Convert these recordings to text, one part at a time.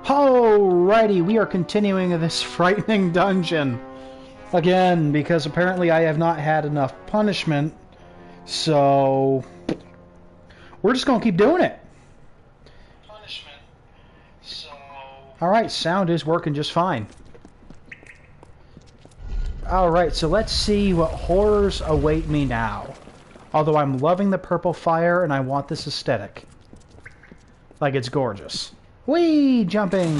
Alrighty, we are continuing this frightening dungeon. Again, because apparently I have not had enough punishment, so we're just gonna keep doing it. Alright, sound is working just fine. Alright, so let's see what horrors await me now. Although I'm loving the purple fire and I want this aesthetic. Like, it's gorgeous. Whee! Jumping!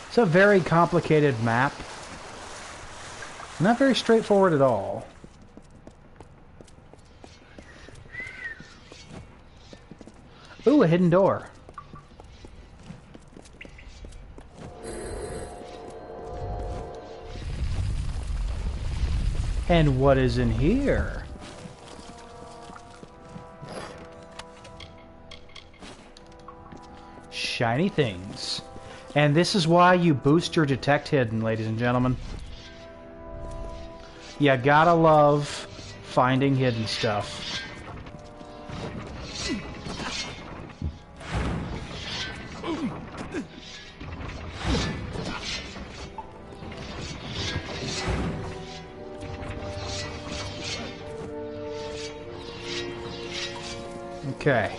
It's a very complicated map. Not very straightforward at all. Ooh, a hidden door. And what is in here? Shiny things. And this is why you boost your detect hidden, ladies and gentlemen. You gotta love finding hidden stuff. Okay.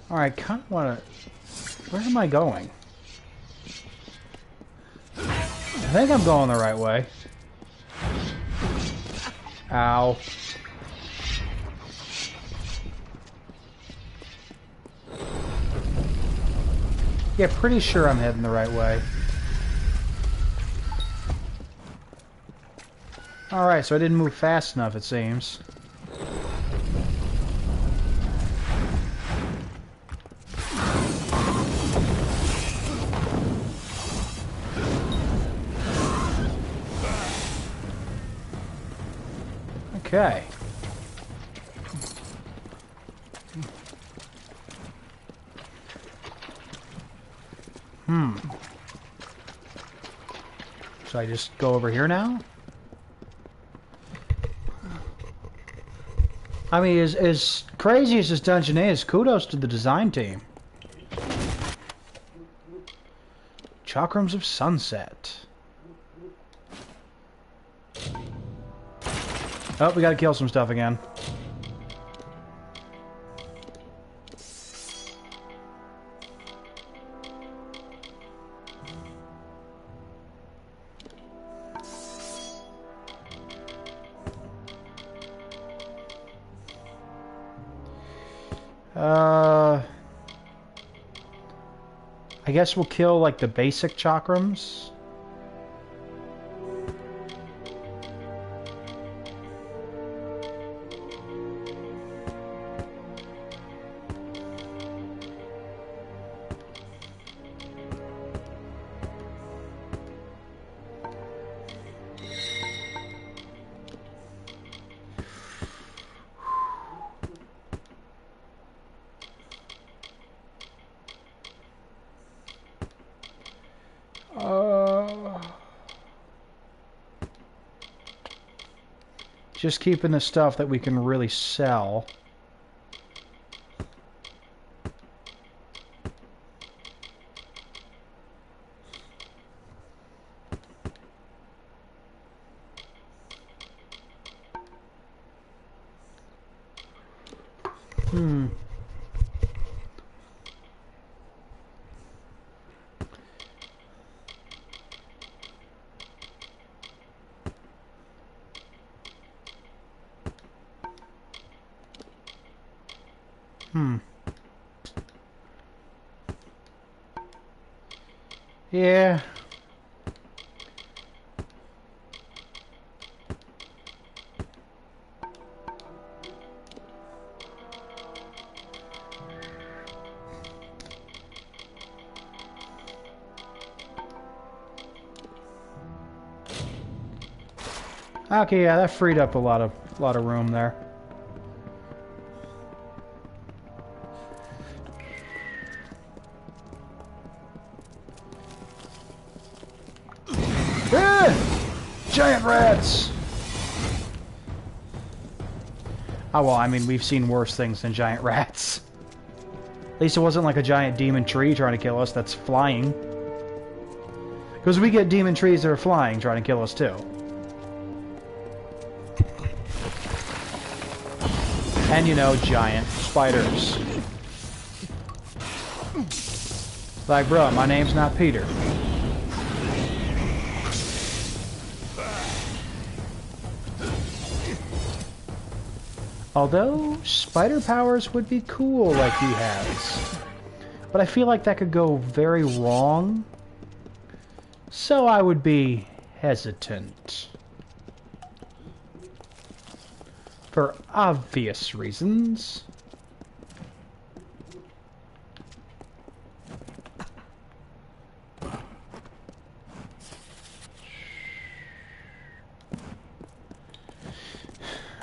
Alright, kind of want to... Where am I going? I think I'm going the right way. Ow. Yeah, pretty sure I'm heading the right way. Alright, so I didn't move fast enough, it seems. Okay. Should I just go over here now? I mean, as crazy as this dungeon is, kudos to the design team. Chakrams of Sunset. Oh, we gotta kill some stuff again. I guess we'll kill, like, the basic chakrams. Just keeping the stuff that we can really sell. Yeah. Okay, yeah, that freed up a lot of room there. Giant rats! Oh, well, I mean, we've seen worse things than giant rats. At least it wasn't like a giant demon tree trying to kill us that's flying. Because we get demon trees that are flying trying to kill us, too. And, you know, giant spiders. Like, bro, my name's not Peter. Although, spider powers would be cool like he has. But I feel like that could go very wrong. So I would be hesitant. For obvious reasons.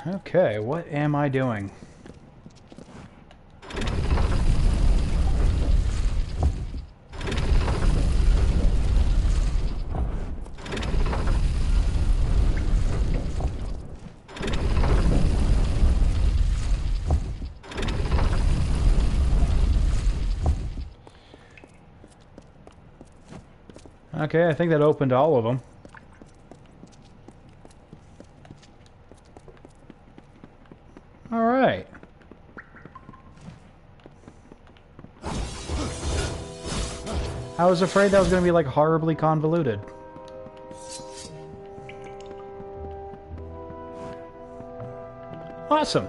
Okay, what am I doing? Okay, I think that opened all of them. Alright. I was afraid that was going to be like horribly convoluted. Awesome.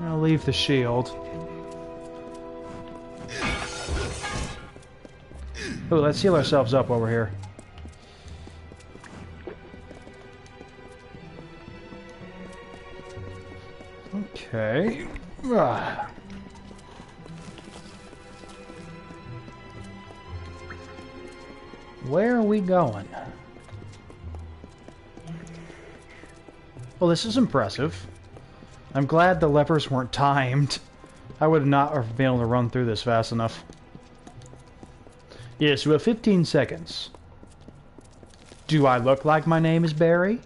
I'll leave the shield. Ooh, let's heal ourselves up while we're here. Okay. Ah. Where are we going? Well, this is impressive. I'm glad the levers weren't timed. I would not have been able to run through this fast enough. Yes, we have 15 seconds. Do I look like my name is Barry?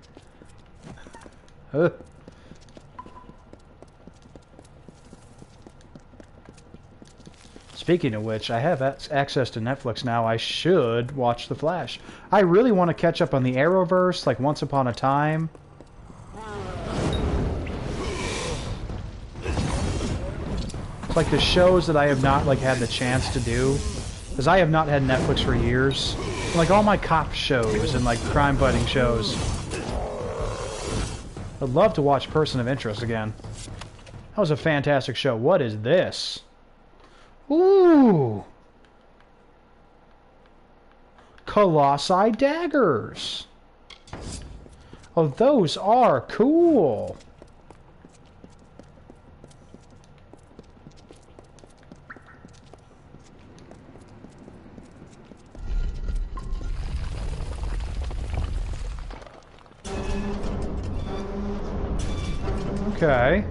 Speaking of which, I have access to Netflix now. I should watch The Flash. I really want to catch up on the Arrowverse, like Once Upon a Time. Like the shows that I have not like had the chance to do, because I have not had Netflix for years. Like all my cop shows and like crime fighting shows. I'd love to watch Person of Interest again. That was a fantastic show. What is this? Ooh, Colossi daggers. Oh, those are cool. Okay.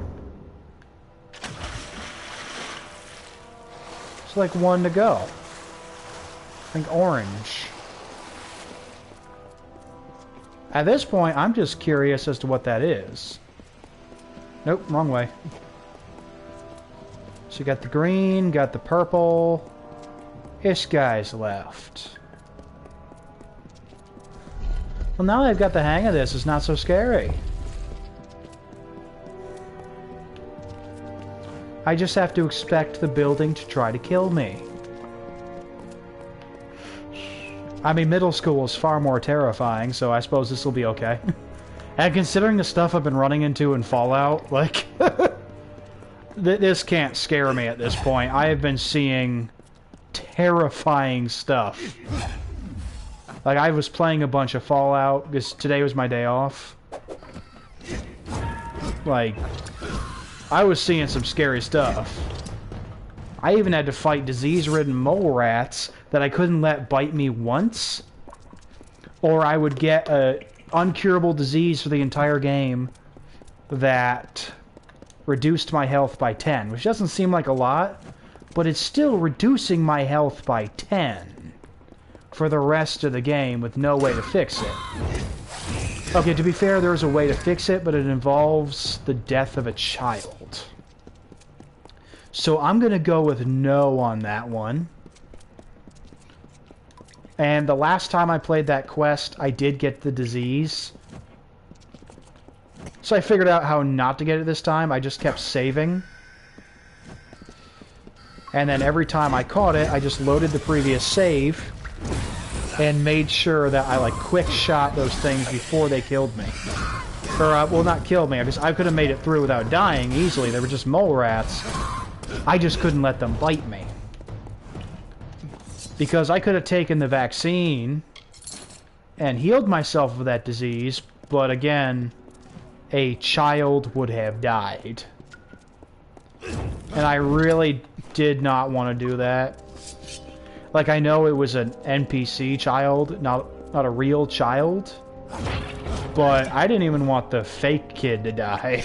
It's like one to go. I think orange. At this point, I'm just curious as to what that is. Nope, wrong way. So you got the green, got the purple. This guy's left. Well, now that I've got the hang of this, it's not so scary. I just have to expect the building to try to kill me. I mean, middle school was far more terrifying, so I suppose this will be okay. And considering the stuff I've been running into in Fallout, like... this can't scare me at this point. I have been seeing terrifying stuff. Like, I was playing a bunch of Fallout, because today was my day off. Like... I was seeing some scary stuff. I even had to fight disease-ridden mole rats that I couldn't let bite me once, or I would get a uncurable disease for the entire game that reduced my health by 10, which doesn't seem like a lot, but it's still reducing my health by 10 for the rest of the game with no way to fix it. Okay, to be fair, there's a way to fix it, but it involves the death of a child. So I'm going to go with no on that one. And the last time I played that quest, I did get the disease. So I figured out how not to get it this time. I just kept saving. And then every time I caught it, I just loaded the previous save and made sure that I, like, quick shot those things before they killed me. Or, well, not killed me. I could have made it through without dying easily. They were just mole rats. I just couldn't let them bite me. Because I could have taken the vaccine and healed myself of that disease, but again, a child would have died. And I really did not want to do that. Like, I know it was an NPC child, not a real child, but I didn't even want the fake kid to die.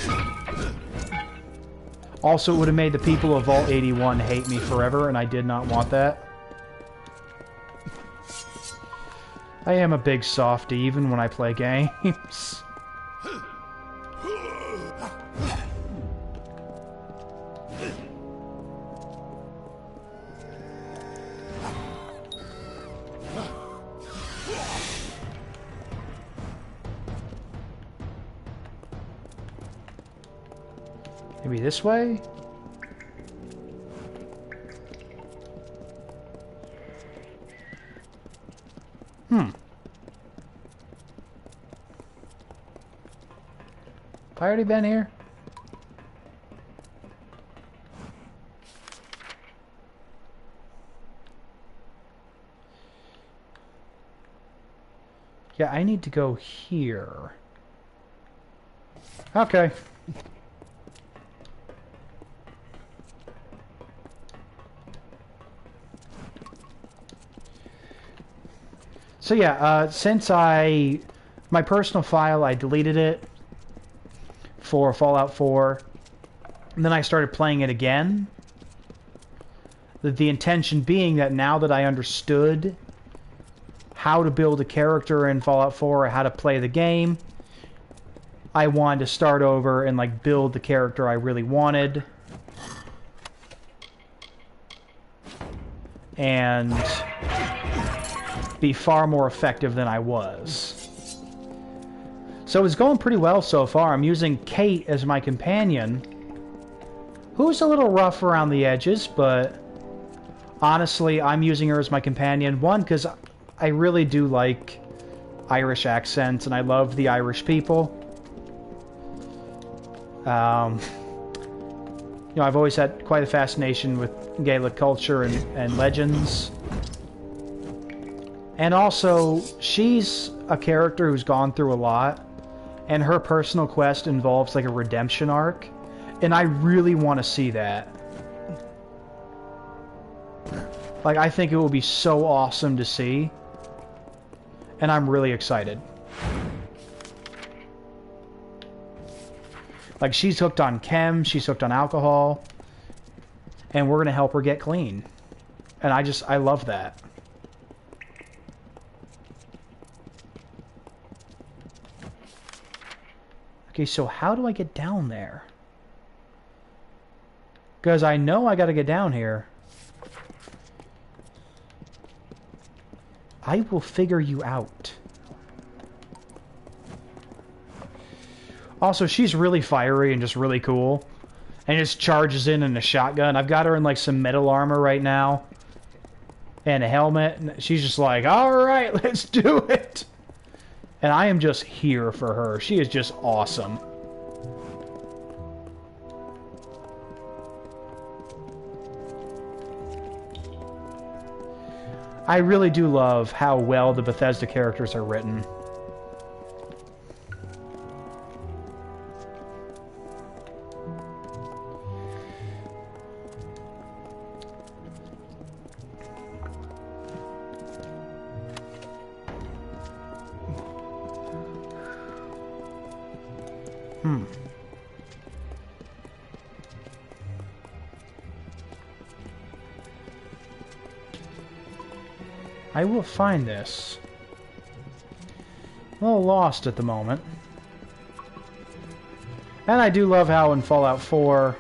Also, it would have made the people of Vault 81 hate me forever, and I did not want that. I am a big softie, even when I play games. Maybe this way? Have I already been here? Yeah, I need to go here. Okay. So yeah, since my personal file, I deleted it for Fallout 4, and then I started playing it again. The intention being that now that I understood how to build a character in Fallout 4 or how to play the game, I wanted to start over and, like, build the character I really wanted. And be far more effective than I was. So it's going pretty well so far. I'm using Kate as my companion, who's a little rough around the edges, but honestly, I'm using her as my companion. One, because I really do like Irish accents, and I love the Irish people. You know, I've always had quite a fascination with Gaelic culture and legends. And also, she's a character who's gone through a lot, and her personal quest involves, like, a redemption arc, and I really want to see that. Like, I think it will be so awesome to see, and I'm really excited. Like, she's hooked on chem, she's hooked on alcohol, and we're going to help her get clean. And I love that. Okay, so how do I get down there? Because I know I gotta get down here. I will figure you out. Also, she's really fiery and just really cool. And just charges in a shotgun. I've got her in, like, some metal armor right now. And a helmet. And she's just like, alright, let's do it! And I am just here for her. She is just awesome. I really do love how well the Bethesda characters are written. I will find this. A little lost at the moment. And I do love how in Fallout 4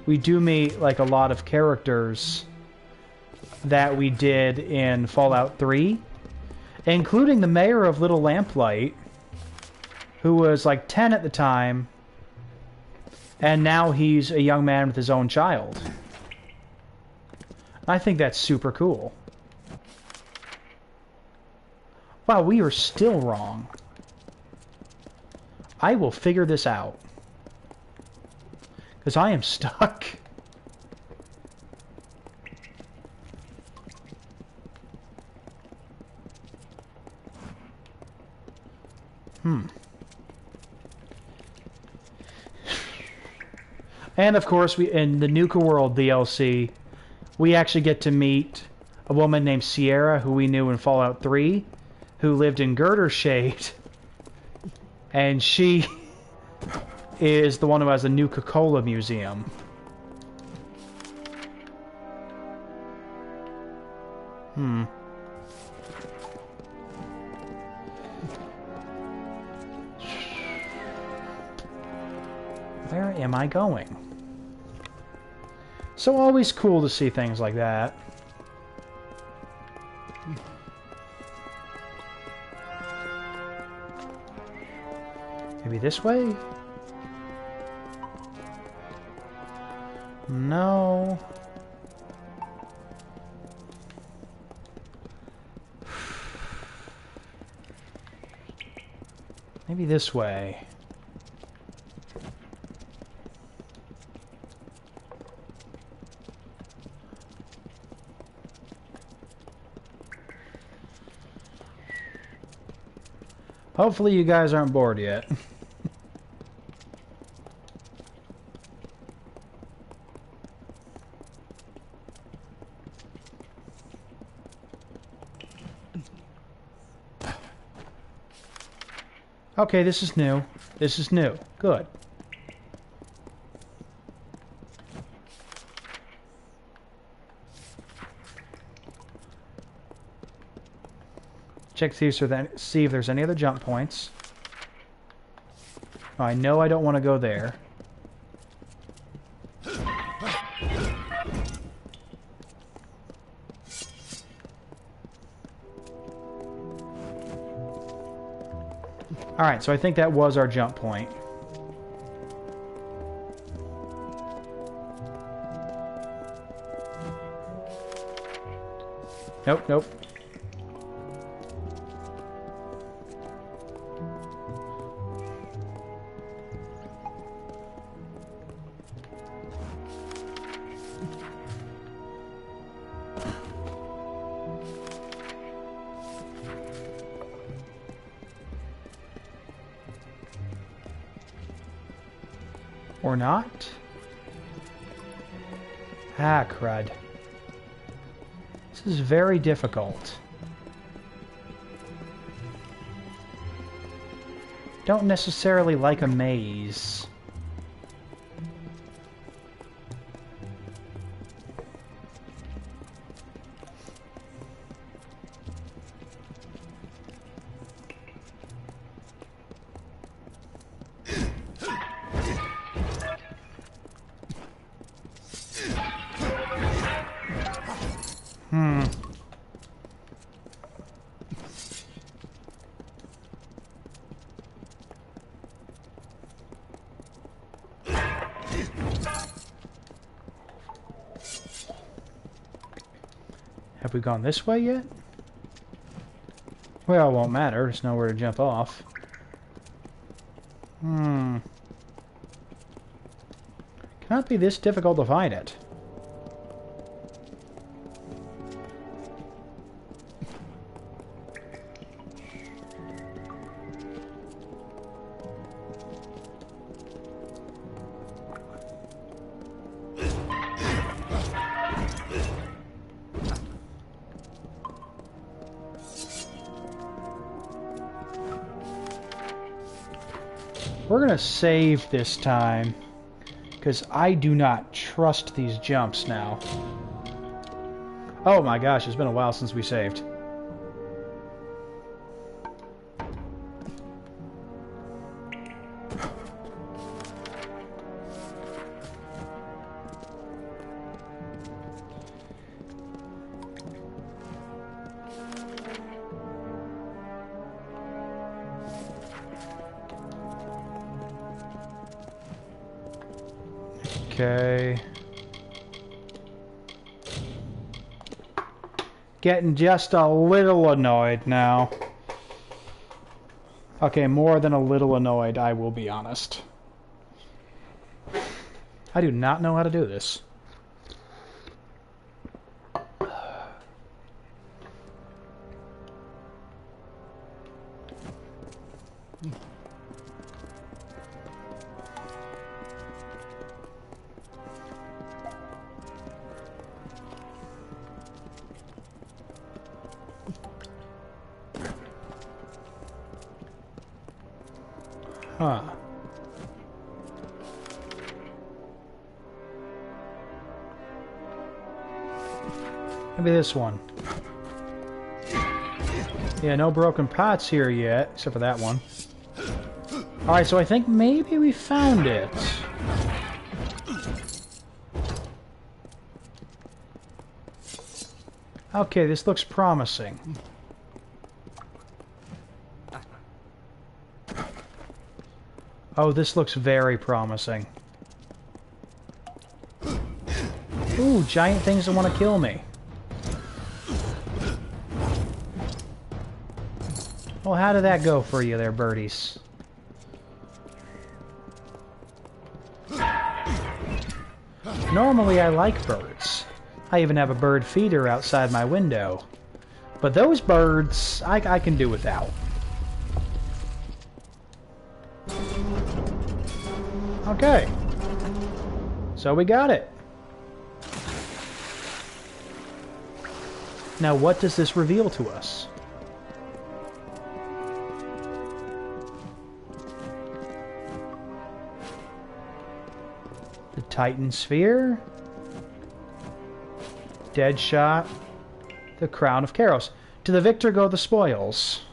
we do meet like a lot of characters that we did in Fallout 3, including the mayor of Little Lamplight, who was like 10 at the time, and now he's a young man with his own child. I think that's super cool. Wow, we are still wrong. I will figure this out. Because I am stuck. And of course, in the Nuka World DLC, we actually get to meet a woman named Sierra, who we knew in Fallout 3, who lived in Girder Shade. And she is the one who has the Nuka-Cola Museum. Where am I going? So always cool to see things like that. Maybe this way? No. Maybe this way. Hopefully you guys aren't bored yet. Okay, this is new. This is new. Good. Check see if there's any other jump points. Oh, I know I don't want to go there. Alright, so I think that was our jump point. Nope, nope. Or not? Ah, crud. This is very difficult. Don't necessarily like a maze. Have we gone this way yet? Well, it won't matter. There's nowhere to jump off. Cannot be this difficult to find it. We're gonna save this time, because I do not trust these jumps now. Oh my gosh, it's been a while since we saved. Okay. Getting just a little annoyed now. Okay, more than a little annoyed, I will be honest. I do not know how to do this. Huh. Maybe this one. Yeah, no broken pots here yet, except for that one. Alright, so I think maybe we found it. Okay, this looks promising. Oh, this looks very promising. Ooh, giant things that want to kill me. Well, how did that go for you there, birdies? Normally I like birds. I even have a bird feeder outside my window. But those birds, I can do without. Okay. So we got it. Now what does this reveal to us? The Titan Sphere. Dead Shot. The Crown of Naros. To the victor go the spoils.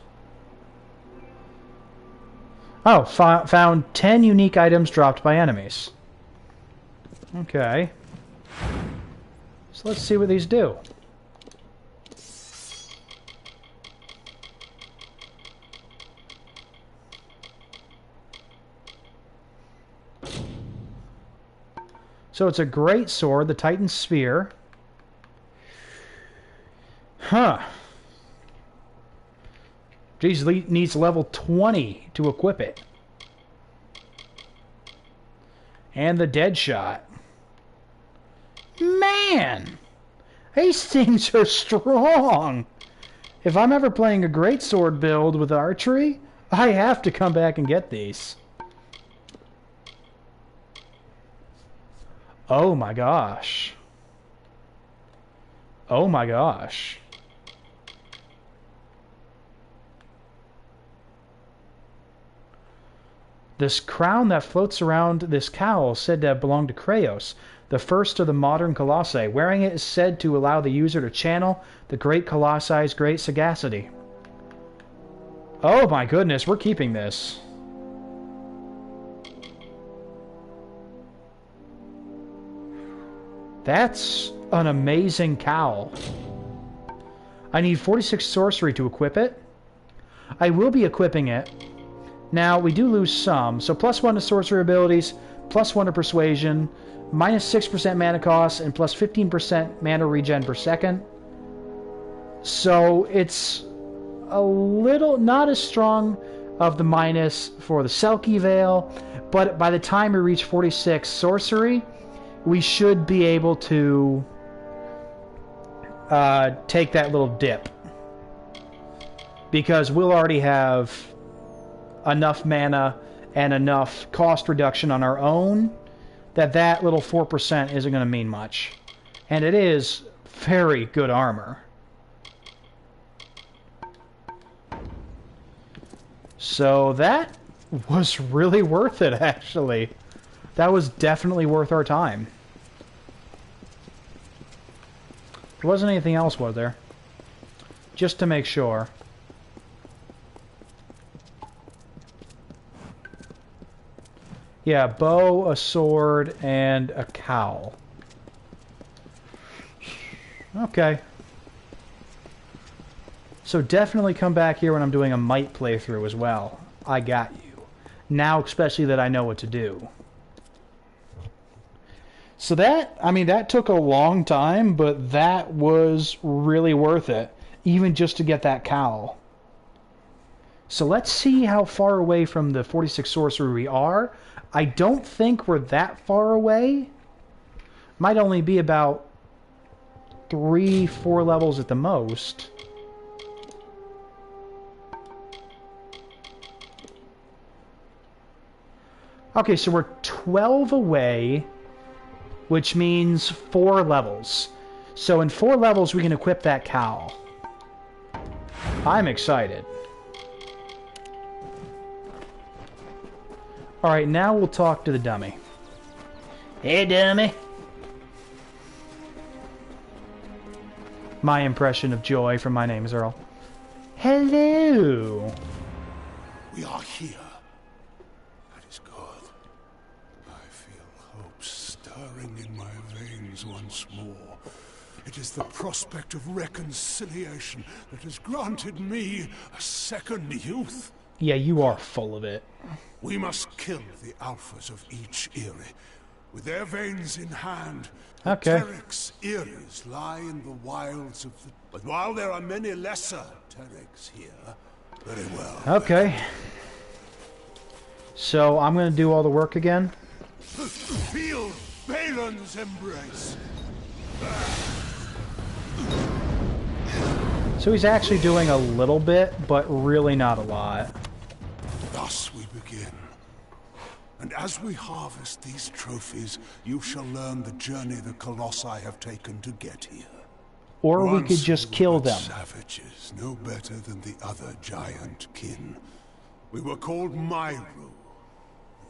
Oh, found 10 unique items dropped by enemies. Okay. So let's see what these do. So it's a great sword, the Titan Spear. Huh. Geez, needs level 20 to equip it. And the Dead Shot. Man! These things are strong! If I'm ever playing a greatsword build with archery, I have to come back and get these. Oh my gosh. Oh my gosh. This crown that floats around this cowl is said to have belonged to Naros, the first of the modern colossi. Wearing it is said to allow the user to channel the great colossi's great sagacity. Oh my goodness, we're keeping this. That's an amazing cowl. I need 46 sorcery to equip it. I will be equipping it. Now, we do lose some, so +1 to sorcery abilities, +1 to persuasion, -6% mana cost, and +15% mana regen per second. So it's a little not as strong of the minus for the Selkie Veil, but by the time we reach 46 sorcery, we should be able to take that little dip. Because we'll already have enough mana and enough cost reduction on our own that little 4% isn't going to mean much. And it is very good armor. So that was really worth it, actually. That was definitely worth our time. There wasn't anything else, was there? Just to make sure. Yeah, bow, a sword, and a cowl. Okay. So definitely come back here when I'm doing a might playthrough as well. I got you. Now, especially that I know what to do. So that, I mean, that took a long time, but that was really worth it. Even just to get that cowl. So let's see how far away from the 46 sorcery we are. I don't think we're that far away. Might only be about 3-4 levels at the most. Okay, so we're 12 away, which means 4 levels. So in 4 levels we can equip that cowl. I'm excited. Alright, now we'll talk to the dummy. Hey, dummy. My impression of Joy from My Name is Earl. Hello. We are here. That is good. I feel hope stirring in my veins once more. It is the prospect of reconciliation that has granted me a second youth. Yeah, you are full of it. We must kill the alphas of each Eyrie. With their veins in hand, Okay. Terek's Eyries lie in the wilds of the... But while there are many lesser Tereks here, very well. Okay. So I'm going to do all the work again. Feel Balin's embrace. So he's actually doing a little bit, but really not a lot. Thus we begin. And as we harvest these trophies, you shall learn the journey the Colossi have taken to get here. Or we Once could just we kill were them. Savages, no better than the other giant kin. We were called Myru.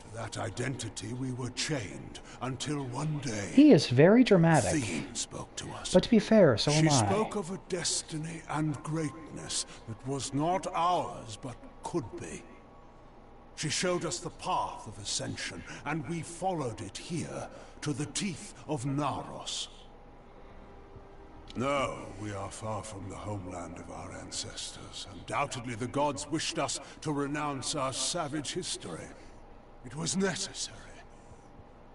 To that identity we were chained until one day... He is very dramatic. Thien spoke to us. But to be fair, so am She I. spoke of a destiny and greatness that was not ours, but could be. She showed us the path of ascension, and we followed it here, to the teeth of Naros. No, we are far from the homeland of our ancestors. Undoubtedly the gods wished us to renounce our savage history. It was necessary.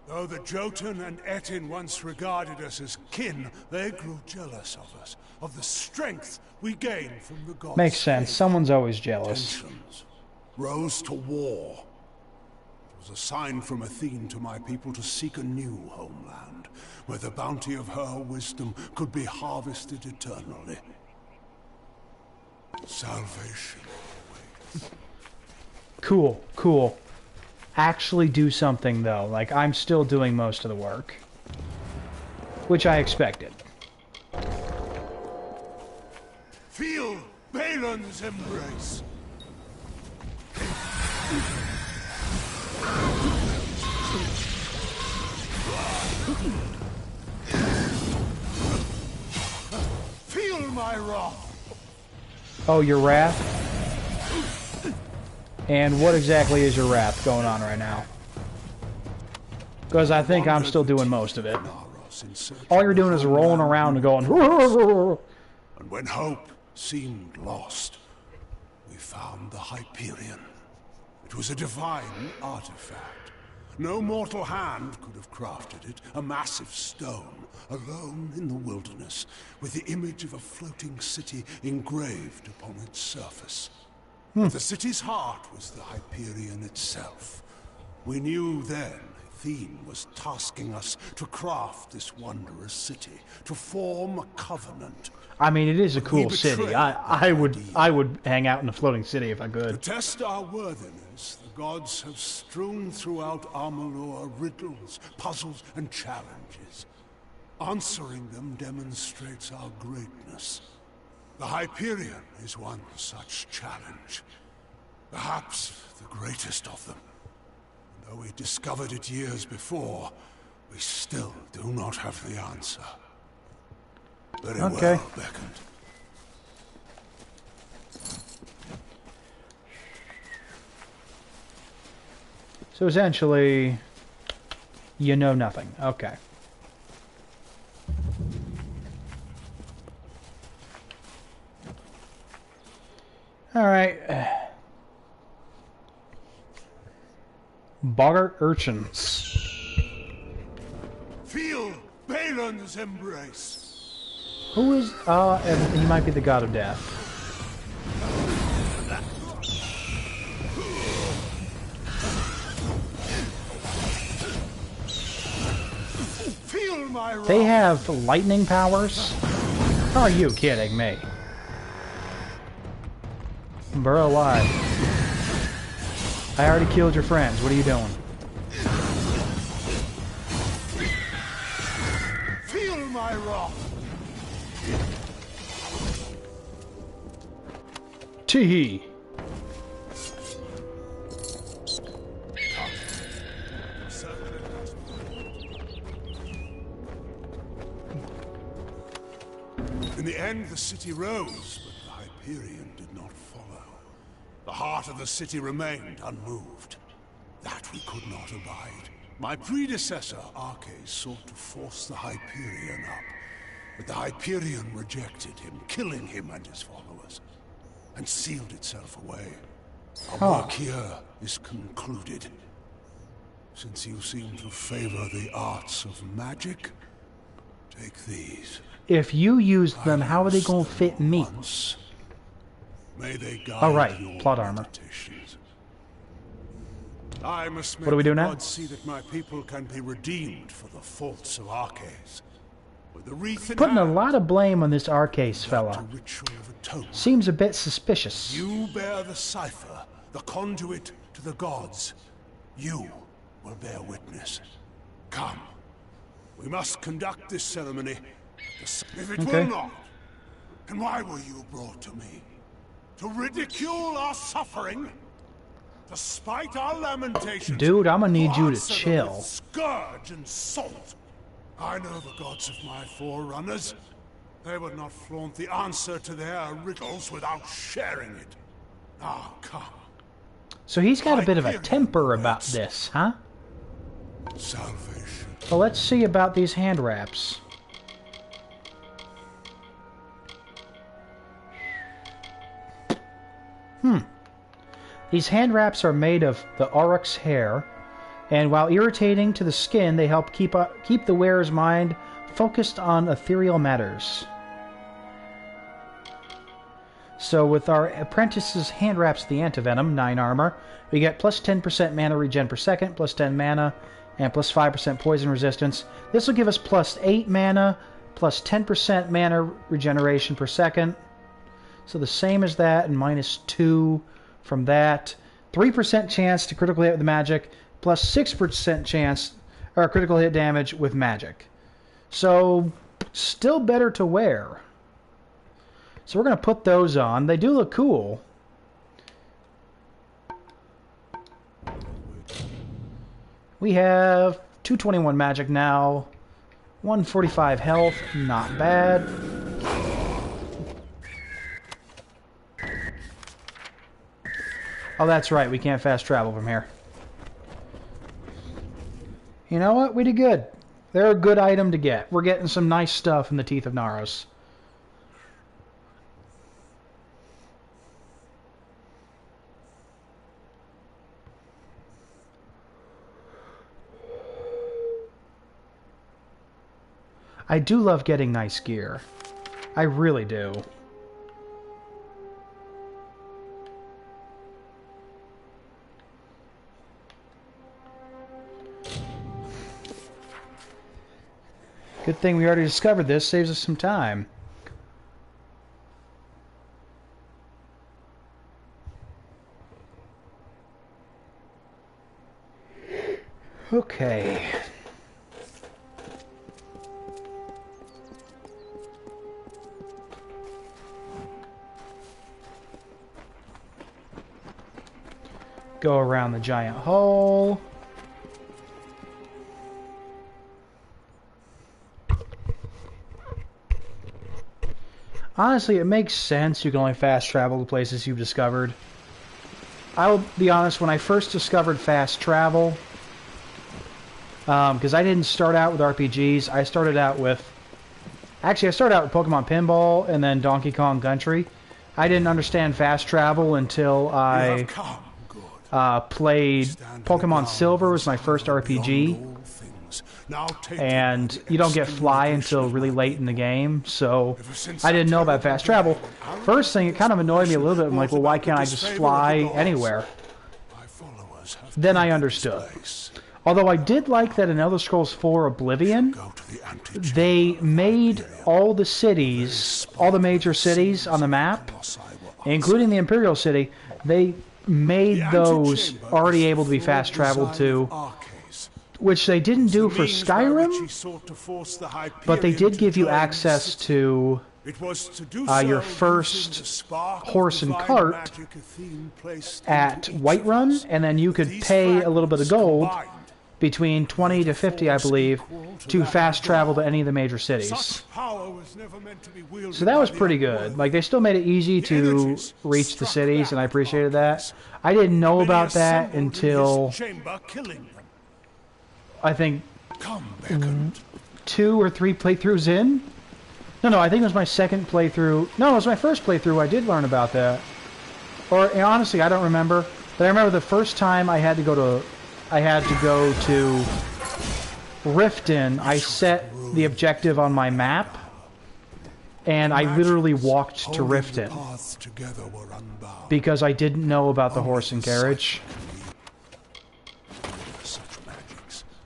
Though the Jotun and Etin once regarded us as kin, they grew jealous of us, of the strength we gained from the gods. Makes sense. Someone's always jealous. Tensions rose to war. It was a sign from Athene to my people to seek a new homeland, where the bounty of her wisdom could be harvested eternally. Salvation awaits. Cool, cool. Actually do something, though. Like, I'm still doing most of the work. Which I expected. Feel Balin's embrace. Feel my wrath. Oh, your wrath? And what exactly is your wrath going on right now? Because I think I'm still doing most of it. All you're doing is rolling around and going... And when hope seemed lost, we found the Hyperion. It was a divine artifact. No mortal hand could have crafted it. A massive stone, alone in the wilderness, with the image of a floating city engraved upon its surface. But the city's heart was the Hyperion itself. We knew then Athene was tasking us to craft this wondrous city, to form a covenant. I mean, it is a cool city. I would hang out in a floating city if I To could. test our worthiness, the gods have strewn throughout Amalur riddles, puzzles, and challenges. Answering them demonstrates our greatness. The Hyperion is one such challenge. Perhaps the greatest of them. Though we discovered it years before, we still do not have the answer. Very Okay. well, Beckett. So essentially, you know nothing. Okay. Alright. Boggart urchins. Feel Balin's embrace. Who is, and he might be the god of death. Feel my wrath. They have lightning powers? Are you kidding me? Burrow alive. I already killed your friends. What are you doing? Feel my wrath. Tee-hee. In the end, the city rose, but the Hyperion did not follow. The heart of the city remained unmoved. That we could not abide. My predecessor, Arcais, sought to force the Hyperion up, but the Hyperion rejected him, killing him and his followers, and sealed itself away. Our work here is concluded. Since you seem to favor the arts of magic, take these. If you use them, how are they going to fit me? Once. May they guide Oh, right. your Plot armor. meditations. I must make What do we do the now? gods see that my people can be redeemed for the faults of Arcais. With the wreath in Putting a hand, lot of blame on this Arcais a fella. ritual of atonement. Seems a bit suspicious. You bear the cipher, the conduit to the gods. You will bear witness. Come. We must conduct this ceremony. If it Okay. will not, then why were you brought to me? To ridicule our suffering? To spite our lamentations? Dude, I'm gonna need To you to answer them chill. with scourge and salt? I know the gods of my forerunners. They would not flaunt the answer to their riddles without sharing it. Now come. So he's got a bit of a temper about this, huh? Salvation. Well, let's see about these hand wraps. These hand wraps are made of the aurochs hair, and while irritating to the skin, they help keep the wearer's mind focused on ethereal matters. So with our apprentice's hand wraps, the antivenom, 9 armor, we get plus 10% mana regen per second, plus 10 mana, and plus 5% poison resistance. This will give us plus 8 mana, plus 10% mana regeneration per second. So the same as that, and minus 2 from that. 3% chance to critical hit with magic, plus 6% chance, or critical hit damage with magic. So, still better to wear. So we're going to put those on. They do look cool. We have 221 magic now, 145 health, not bad. Oh, that's right, we can't fast travel from here. You know what? We did good. They're a good item to get. We're getting some nice stuff in the Teeth of Naros. I do love getting nice gear. I really do. Good thing we already discovered this, saves us some time. Okay. Go around the giant hole. Honestly, it makes sense you can only fast travel to places you've discovered. I'll be honest, when I first discovered fast travel, because I didn't start out with RPGs, I started out with... Actually, I started out with Pokemon Pinball and then Donkey Kong Country. I didn't understand fast travel until I played Pokemon Silver, was my first RPG. And you don't get fly until really late in the game, so I didn't know about fast travel. First thing, it kind of annoyed me a little bit. I'm like, well, why can't I just fly anywhere? Then I understood. Although I did like that in Elder Scrolls 4 Oblivion, they made all the cities, all the major cities on the map, including the Imperial City, they made those already able to be fast traveled to, which they didn't do for Skyrim, but they did give you access to your first horse and cart at Whiterun, and then you could pay a little bit of gold, between 20 to 50, I believe, to fast travel to any of the major cities. So that was pretty good. Like, they still made it easy to reach the cities, and I appreciated that. I didn't know about that until, I think, 2 or 3 playthroughs in. No, I think it was my second playthrough. No, it was my first playthrough. I did learn about that. Or, honestly, I don't remember. But I remember the first time I had to go to Riften, I set the objective on my map, and I literally walked to Riften because I didn't know about the horse and carriage.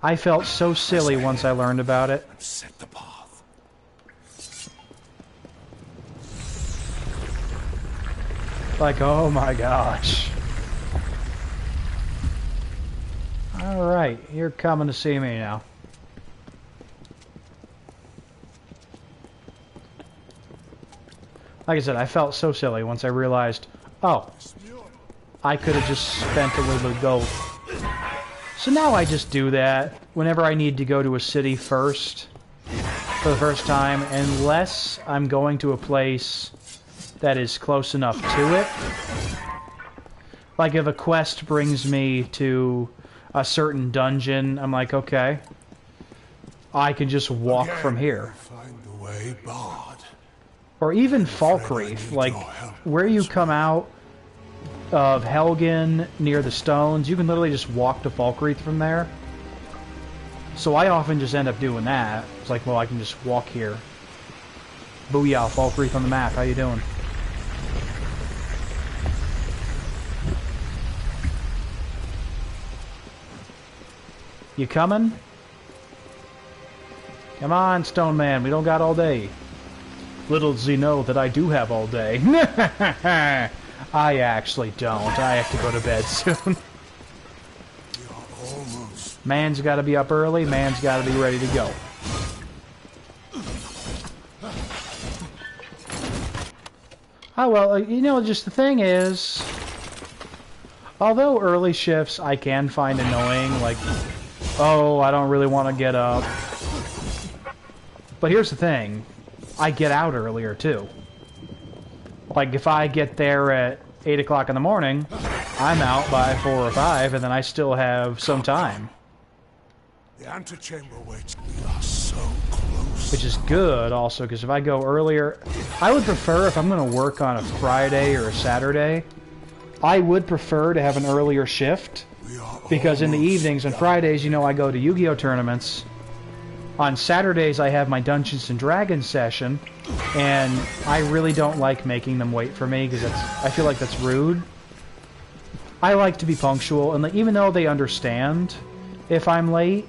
I felt so silly once I learned about it. Like, oh my gosh. Alright, you're coming to see me now. Like I said, I felt so silly once I realized, oh, I could have just spent a little bit of gold. So now I just do that whenever I need to go to a city first, for the first time, unless I'm going to a place that is close enough to it. Like if a quest brings me to a certain dungeon, I'm like, okay, I can just walk from here. Or even Falkreath, like where you come out of Helgen near the stones, you can literally just walk to Falkreath from there. So I often just end up doing that. It's like, well, I can just walk here. Booyah, Falkreath on the map, how you doing? You coming? Come on, Stone Man, we don't got all day. Little does he know that I do have all day. I actually don't. I have to go to bed soon. Man's got to be up early. Man's got to be ready to go. Oh, well, you know, just the thing is, although early shifts I can find annoying, like, oh, I don't really want to get up. But here's the thing. I get out earlier, too. Like, if I get there at 8 o'clock in the morning, I'm out by 4 or 5, and then I still have some time. The antechamber waits. We are so close. Which is good, also, because if I go earlier... I would prefer, if I'm going to work on a Friday or a Saturday, I would prefer to have an earlier shift. Because in the evenings and Fridays, you know, I go to Yu-Gi-Oh! Tournaments. On Saturdays, I have my Dungeons & Dragons session, and I really don't like making them wait for me, because I feel like that's rude. I like to be punctual, and even though they understand if I'm late,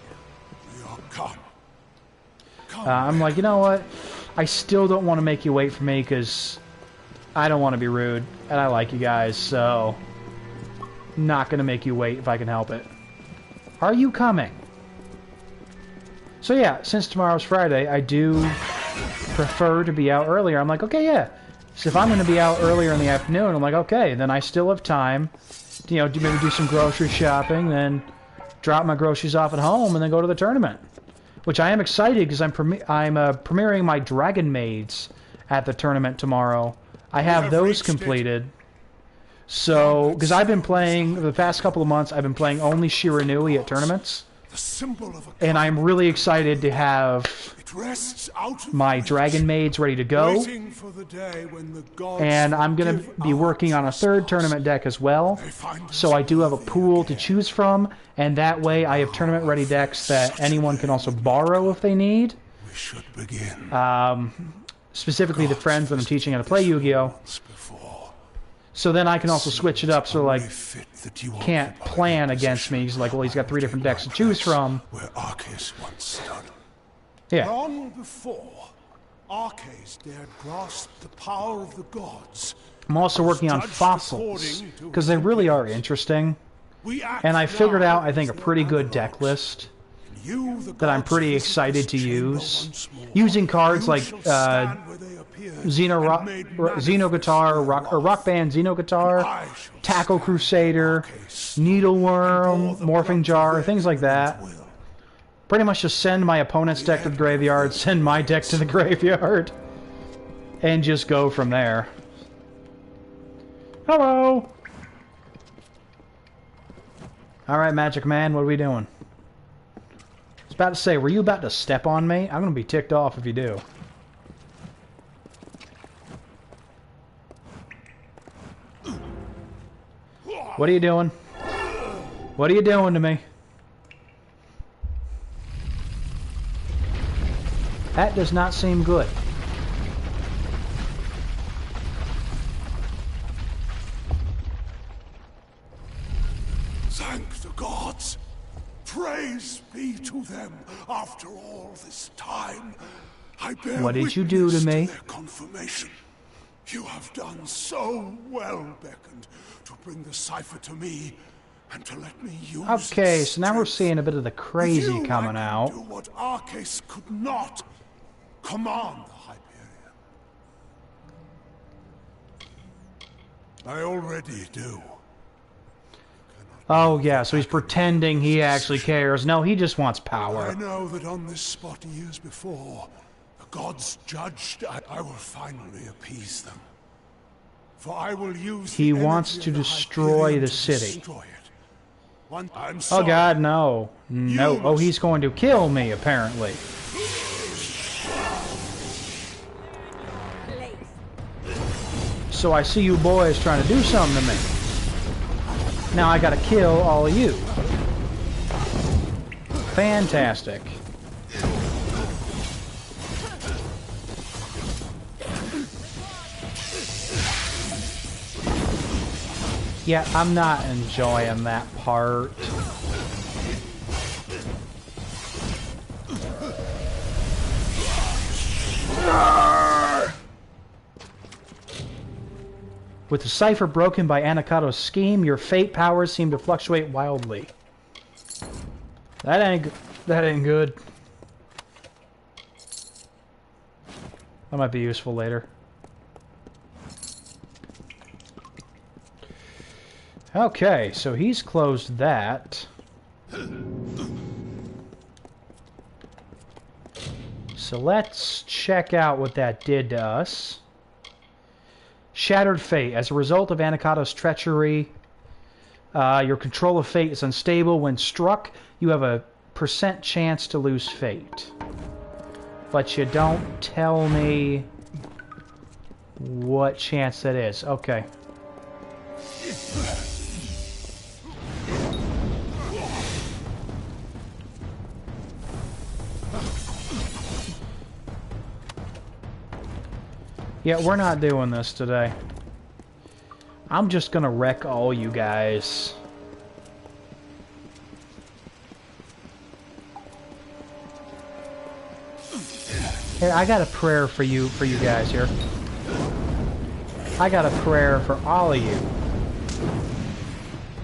I'm like, you know what? I still don't want to make you wait for me, because I don't want to be rude, and I like you guys, so... not gonna make you wait if I can help it. Are you coming? So yeah, since tomorrow's Friday, I do prefer to be out earlier. I'm like, okay, yeah. So if I'm going to be out earlier in the afternoon, I'm like, okay, then I still have time you know, maybe do some grocery shopping, then drop my groceries off at home, and then go to the tournament. Which I am excited because I'm premiering my Dragon Maids at the tournament tomorrow. I have those completed. So, because I've been playing, the past couple of months, I've been playing only Shiranui at tournaments. And I'm really excited to have my Dragon Maids ready to go. And I'm going to be working on a third tournament deck as well. So I do have a pool to choose from. And that way I have tournament-ready decks that anyone can also borrow if they need. Specifically the friends that I'm teaching how to play Yu-Gi-Oh! So then I can also switch it up so, like, can't plan against me. He's like, well, he's got 3 different decks to choose from. Yeah. Long before Arcais dared grasp the power of the gods. I'm also working on fossils, because they really are interesting. And I figured out, I think, a pretty good deck list that I'm pretty excited to use. Using cards like Xeno Guitar, Rock Band Xeno Guitar, Tackle Crusader, Needleworm, Morphing Jar, things like that. Pretty much just send my opponent's deck to the graveyard, send my deck to the graveyard, and just go from there. Hello! Alright, Magic Man, what are we doing? I was about to say, were you about to step on me? I'm going to be ticked off if you do. What are you doing? What are you doing to me? That does not seem good. Thank the gods. Praise be to them after all this time. I bear What did you do to me? their confirmation. You have done so well, Beckoned, to bring the cipher to me and to let me use Okay, so now we're seeing a bit of the crazy coming out. Do what Arcais could not. Command the Hyperion. I already do. Oh yeah, so he's pretending he actually cares. No, he just wants power. I know that on this spot years before, the gods judged I will finally appease them. For I will use He wants to destroy the city. I'm Oh god, no. No. Oh, he's going to kill me, apparently. So I see you boys trying to do something to me. Now I gotta kill all of you. Fantastic. Yeah, I'm not enjoying that part. With the cipher broken by Anakato's scheme, your fate powers seem to fluctuate wildly. That ain't good. That might be useful later. Okay, so he's closed that. So let's check out what that did to us. Shattered Fate. As a result of Anakato's treachery, your control of fate is unstable. When struck, you have a % chance to lose fate. But you don't tell me what chance that is. Okay. Yeah, we're not doing this today. I'm just gonna wreck all you guys. Here, I got a prayer for you guys here. I got a prayer for all of you.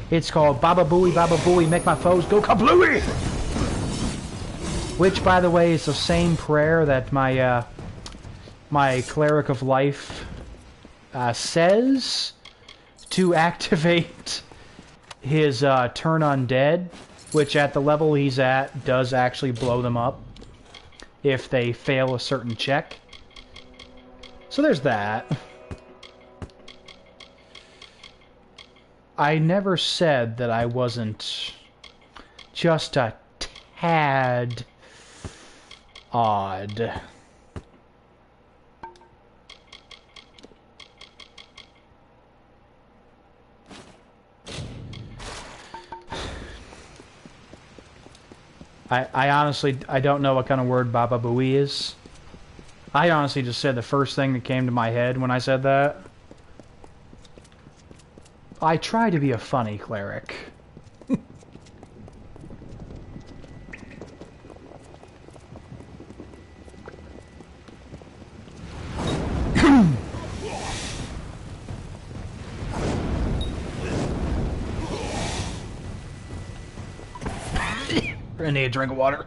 It's called Baba Booey, make my foes go kablooey! Which, by the way, is the same prayer that my my Cleric of Life says to activate his turn undead, which at the level he's at does actually blow them up if they fail a certain check. So there's that. I never said that I wasn't just a tad odd. I honestly, I don't know what kind of word Baba Booey is. I honestly just said the first thing that came to my head when I said that. I try to be a funny cleric. I need a drink of water.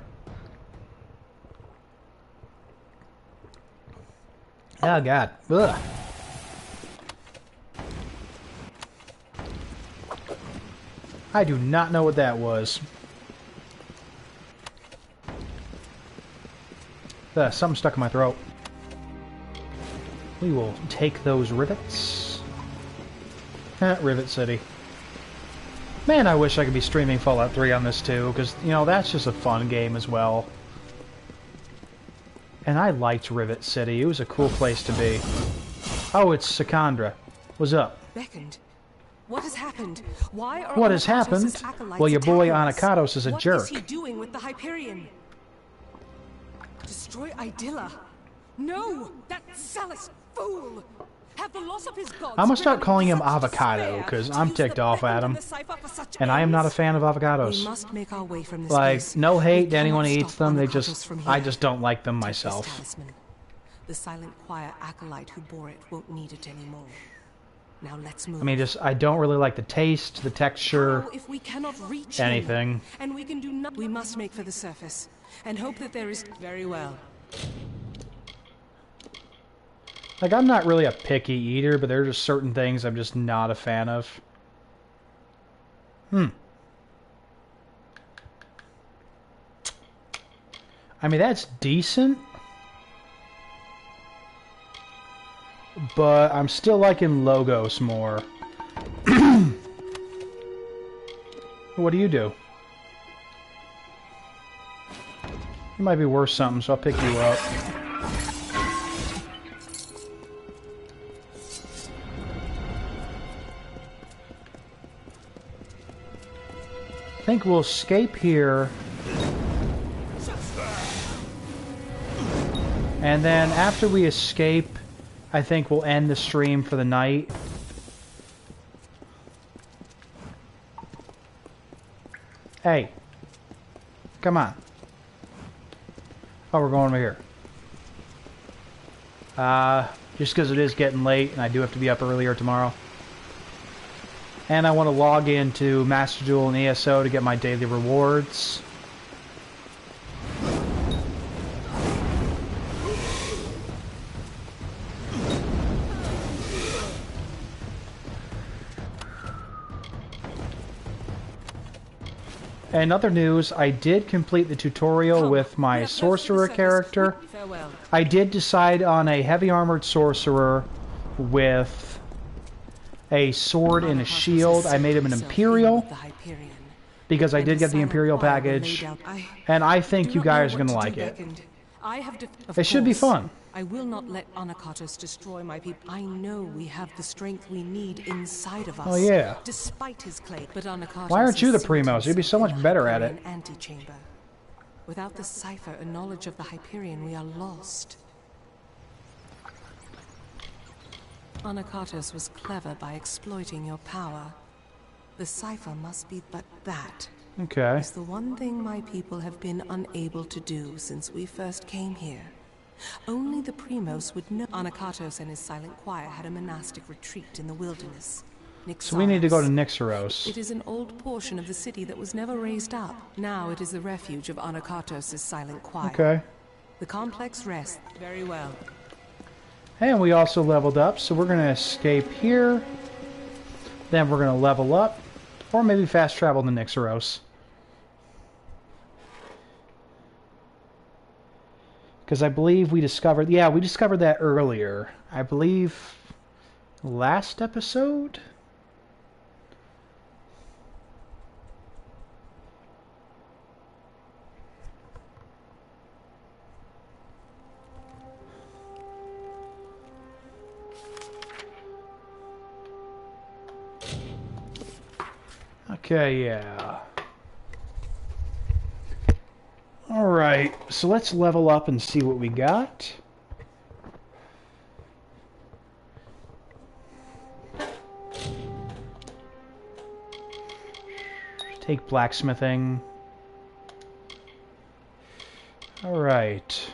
Oh god. Ugh. I do not know what that was. Something stuck in my throat. We will take those rivets. Rivet City. Man, I wish I could be streaming Fallout 3 on this too, because, you know, that's just a fun game as well. And I liked Rivet City. It was a cool place to be. Oh, it's Secondra. What's up? Beckoned. What has happened? Why are what has happened? Well, your boy Anakatos is a jerk. What is he doing with the Hyperion? Destroy Idilla? No! That zealous fool! Have the loss of his gods. I'm gonna start calling him Avocado, because I'm ticked off at him. And I am not a fan of avocados. We must make our way from this like, place. no hate to anyone who eats them, they just... I just don't like them myself. The silent choir acolyte who bore it won't need it anymore. Now let's move. I mean, just, I don't really like the taste, the texture, if we cannot reach anything. Him, and we can do nothing. We must make for the surface, and hope that there is... Very well. Like, I'm not really a picky eater, but there are just certain things I'm just not a fan of. I mean, that's decent. But I'm still liking Logos more. What do you do? You might be worth something, so I'll pick you up. I think we'll escape here. And then after we escape, I think we'll end the stream for the night. Hey. Come on. Oh, we're going over here. Just because it is getting late and I do have to be up earlier tomorrow. And I want to log into Master Duel and ESO to get my daily rewards. And other news, I did complete the tutorial with my sorcerer character. I did decide on a heavy armored sorcerer with a sword and a shield. I made him an Imperial because I did get the Imperial package, and I think you guys are going to like it. It should be fun. I will not let Anakatos destroy my people. I know we have the strength we need inside of us. Oh yeah. Despite his claim, but Anakatos. Why aren't you the Primos? You'd be so much better at it. An antechamber. Without the cipher and knowledge of the Hyperion, we are lost. Anakatos was clever by exploiting your power. The cipher must be but that. Okay. It's the one thing my people have been unable to do since we first came here. Only the Primos would know. Anakatos and his silent choir had a monastic retreat in the wilderness. So we need to go to Nixaros. It is an old portion of the city that was never raised up. Now it is the refuge of Anakatos' silent choir. Okay. The complex rests very well. And we also leveled up, so we're going to escape here. Then we're going to level up. Or maybe fast travel to Naros. Because I believe we discovered... Yeah, we discovered that earlier. I believe... last episode? Okay, yeah. Alright, so let's level up and see what we got. Take blacksmithing. Alright.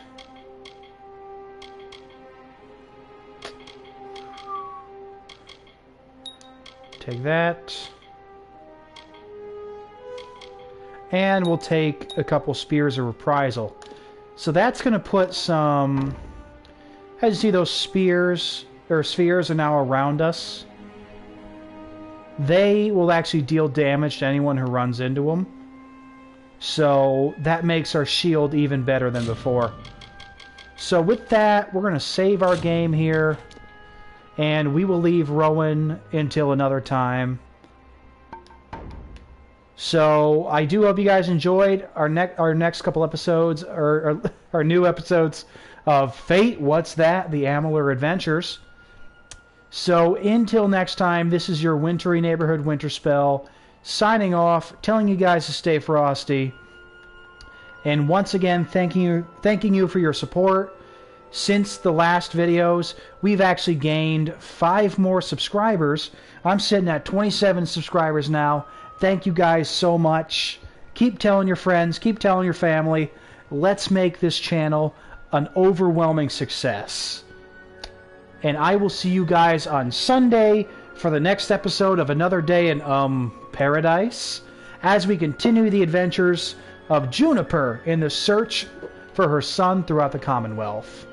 Take that. And we'll take a couple spears of reprisal. So that's going to put some... As you see, those spears, or spheres, are now around us. They will actually deal damage to anyone who runs into them. So that makes our shield even better than before. So with that, we're going to save our game here. And we will leave Rowan until another time. So I do hope you guys enjoyed our next couple episodes, or our new episodes of Fate. What's that? The Amalur Adventures. So until next time, this is your wintry neighborhood Winterspell signing off, telling you guys to stay frosty. And once again, thanking you for your support. Since the last videos, we've actually gained 5 more subscribers. I'm sitting at 27 subscribers now. Thank you guys so much. Keep telling your friends, keep telling your family. Let's make this channel an overwhelming success. And I will see you guys on Sunday for the next episode of Another Day in Paradise, as we continue the adventures of Juniper in the search for her son throughout the Commonwealth.